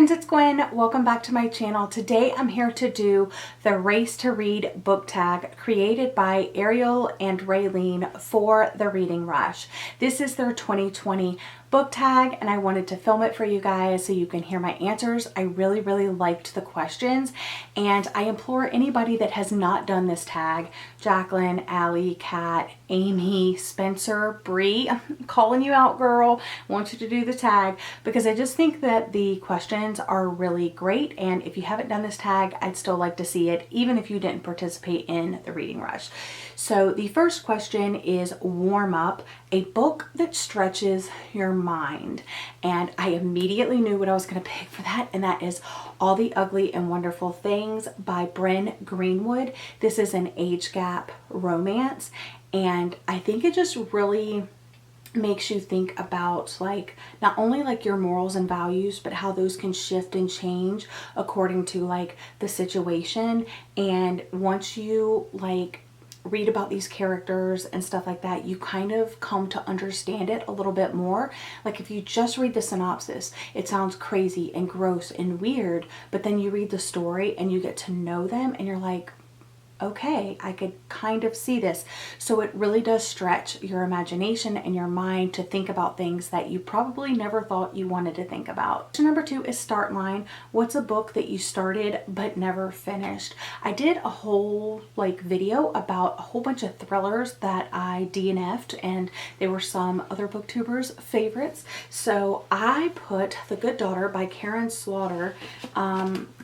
friends, it's Gwen. Welcome back to my channel. Today I'm here to do the Race to Read book tag created by Ariel and Raylene for the Reading Rush. This is their 2020 book tag and I wanted to film it for you guys so you can hear my answers. I really liked the questions and I implore anybody that has not done this tag, Jacqueline, Allie, Kat, Amy, Spencer, Bree, I'm calling you out, girl. I want you to do the tag because I just think that the questions are really great, and if you haven't done this tag, I'd still like to see it even if you didn't participate in the Reading Rush. So the first question is Warm Up, a book that stretches your mind. And I immediately knew what I was going to pick for that, and that is All the Ugly and Wonderful Things by Bryn Greenwood. This is an age gap romance, and I think it just really makes you think about like not only like your morals and values, but how those can shift and change according to like the situation. And once you like read about these characters and stuff like that, you kind of come to understand it a little bit more. Like if you just read the synopsis, it sounds crazy and gross and weird, but then you read the story and you get to know them and you're like, okay, I could kind of see this. So it really does stretch your imagination and your mind to think about things that you probably never thought you wanted to think about. Question number 2 is Start Line. What's a book that you started but never finished? I did a whole like video about a whole bunch of thrillers that I DNF'd, and they were some other booktubers' favorites. So I put The Good Daughter by Karen Slaughter.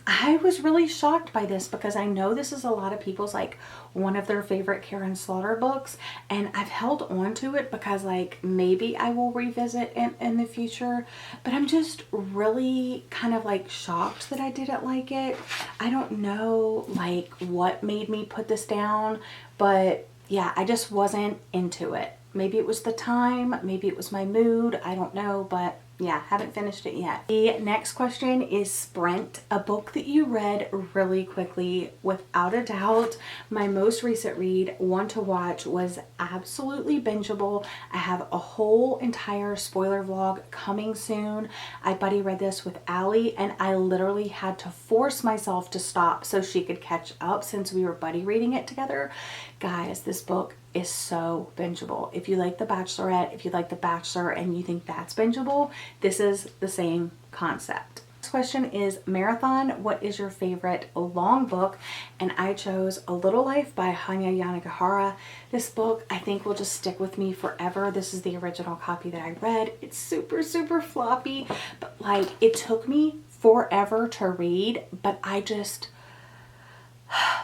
I was really shocked by this because I know this is a lot of people's like one of their favorite Karen Slaughter books, and I've held on to it because like maybe I will revisit it in the future, but I'm just really kind of like shocked that I didn't like it. I don't know like what made me put this down, but yeah, I just wasn't into it. Maybe it was the time, maybe it was my mood, I don't know, but yeah, haven't finished it yet. The next question is Sprint, a book that you read really quickly. Without a doubt, my most recent read, one to watch, was absolutely bingeable. I have a whole entire spoiler vlog coming soon. I buddy read this with Allie and I literally had to force myself to stop so she could catch up since we were buddy reading it together. Guys, this book is so bingeable. If you like The Bachelorette, if you like The Bachelor and you think that's bingeable, this is the same concept. Next question is Marathon. What is your favorite long book? And I chose A Little Life by Hanya Yanagihara. This book I think will just stick with me forever. This is the original copy that I read. It's super floppy, but like it took me forever to read, but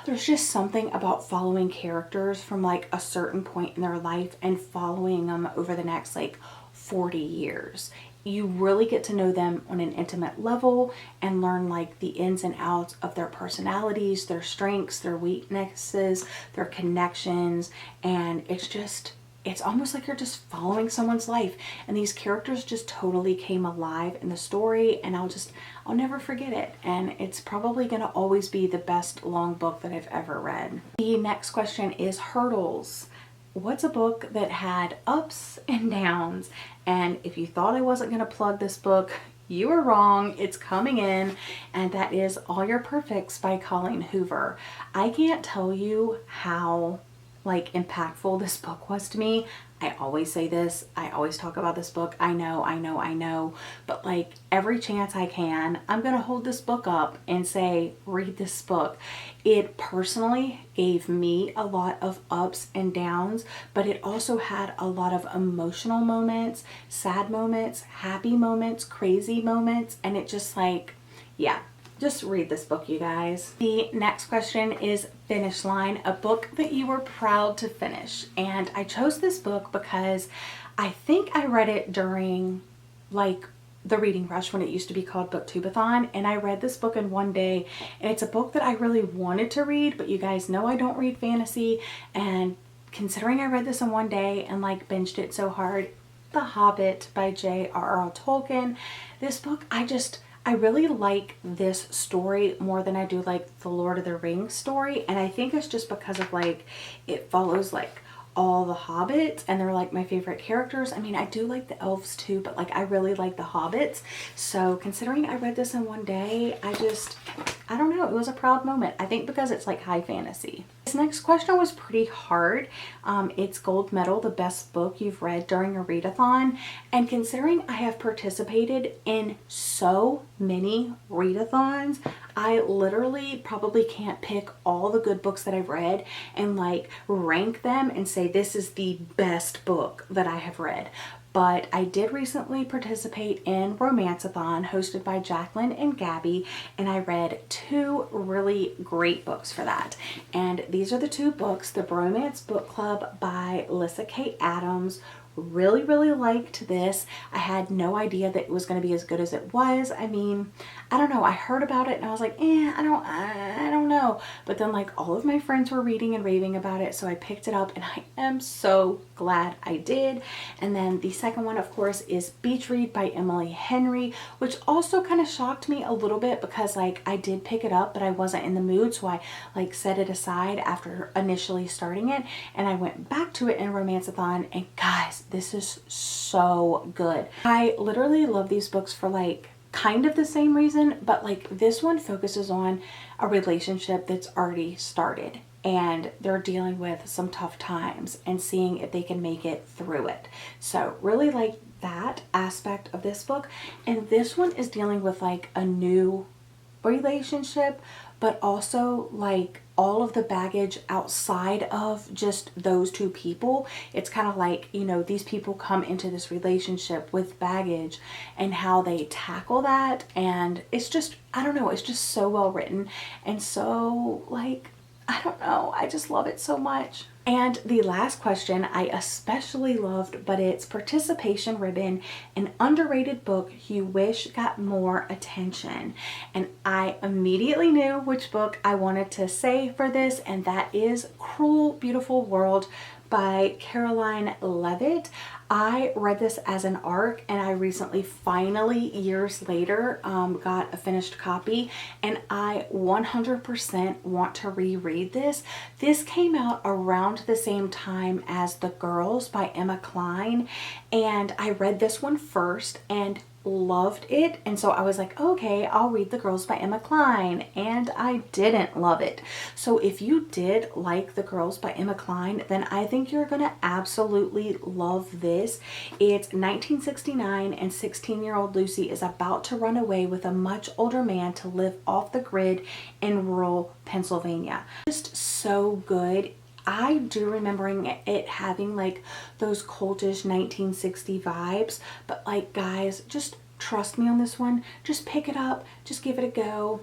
there's just something about following characters from like a certain point in their life and following them over the next like 40 years. You really get to know them on an intimate level and learn like the ins and outs of their personalities, their strengths, their weaknesses, their connections, and it's almost like you're just following someone's life, and these characters just totally came alive in the story, and I'll never forget it, and it's probably going to always be the best long book that I've ever read. The next question is Hurdles. What's a book that had ups and downs? And if you thought I wasn't going to plug this book, you were wrong. It's coming in, and that is All Your Perfects by Colleen Hoover. I can't tell you how like impactful this book was to me. I always say this, I always talk about this book. I know, but like every chance I can, I'm gonna hold this book up and say, read this book. It personally gave me a lot of ups and downs, but it also had a lot of emotional moments, sad moments, happy moments, crazy moments, and it just like, yeah. Just read this book, you guys. The next question is Finish Line, a book that you were proud to finish. And I chose this book because I think I read it during like the Reading Rush when it used to be called Booktubeathon, and I read this book in one day, and it's a book that I really wanted to read, but you guys know I don't read fantasy, and considering I read this in one day and like binged it so hard, The Hobbit by J.R.R. Tolkien. This book, I really like this story more than I do like the Lord of the Rings story, and I think it's just because of like it follows like all the hobbits, and they're like my favorite characters. I mean, I do like the elves too, but like I really like the hobbits. So considering I read this in one day, I don't know, it was a proud moment. I think because it's like high fantasy. This next question was pretty hard. It's gold medal, the best book you've read during a readathon. And considering I have participated in so many readathons, I literally probably can't pick all the good books that I've read and like rank them and say this is the best book that I have read. But I did recently participate in Romanceathon hosted by Jacqueline and Gabby, and I read 2 really great books for that. And these are the 2 books: The Bromance Book Club by Lyssa Kay Adams. Really liked this. I had no idea that it was going to be as good as it was. I mean, I don't know, I heard about it and I was like, I don't know. But then like all of my friends were reading and raving about it, so I picked it up and I am so glad I did. And then the second one, of course, is Beach Read by Emily Henry, which also kind of shocked me a little bit because like I did pick it up but I wasn't in the mood, so I like set it aside after initially starting it, and I went back to it in Romanceathon, and guys, this is so good. I literally love these books for like kind of the same reason, but like this one focuses on a relationship that's already started and they're dealing with some tough times and seeing if they can make it through it. So really like that aspect of this book. And this one is dealing with like a new relationship, but also like all of the baggage outside of just those 2 people. It's kind of like, you know, these people come into this relationship with baggage and how they tackle that. And it's just, I don't know, it's just so well written and so like, I don't know, I just love it so much. And the last question I especially loved, but it's participation ribbon, an underrated book you wish got more attention. And I immediately knew which book I wanted to say for this, and that is Cruel Beautiful World by Caroline Leavitt. I read this as an ARC, and I recently, finally, years later, got a finished copy, and I 100% want to reread this. This came out around the same time as The Girls by Emma Cline, and I read this one first and loved it, and so I was like, okay, I'll read The Girls by Emma Cline, and I didn't love it. So if you did like The Girls by Emma Cline, then I think you're gonna absolutely love this. It's 1969 and 16-year-old Lucy is about to run away with a much older man to live off the grid in rural Pennsylvania. Just so good. I do remembering it having like those cultish 1960 vibes, but like guys, just trust me on this one. Just pick it up, just give it a go.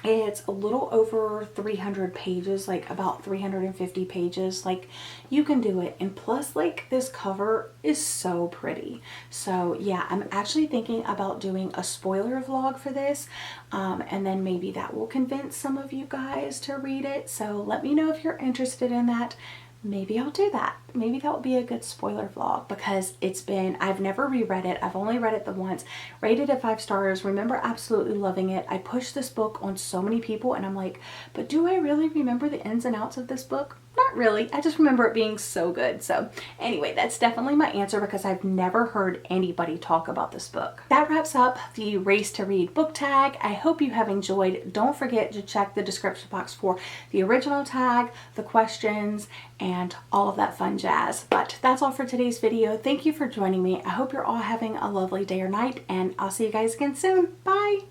It's a little over 300 pages, like about 350 pages. Like you can do it. And plus like this cover is so pretty. So yeah, I'm actually thinking about doing a spoiler vlog for this. And then maybe that will convince some of you guys to read it. So let me know if you're interested in that. Maybe I'll do that. Maybe that will be a good spoiler vlog because I've never reread it. I've only read it the once. Rated at 5 stars. Remember absolutely loving it. I pushed this book on so many people and I'm like, but do I really remember the ins and outs of this book? Not really. I just remember it being so good. So anyway, that's definitely my answer because I've never heard anybody talk about this book. That wraps up the Race to Read book tag. I hope you have enjoyed. Don't forget to check the description box for the original tag, the questions, and all of that fun jazz. But that's all for today's video. Thank you for joining me. I hope you're all having a lovely day or night, and I'll see you guys again soon. Bye!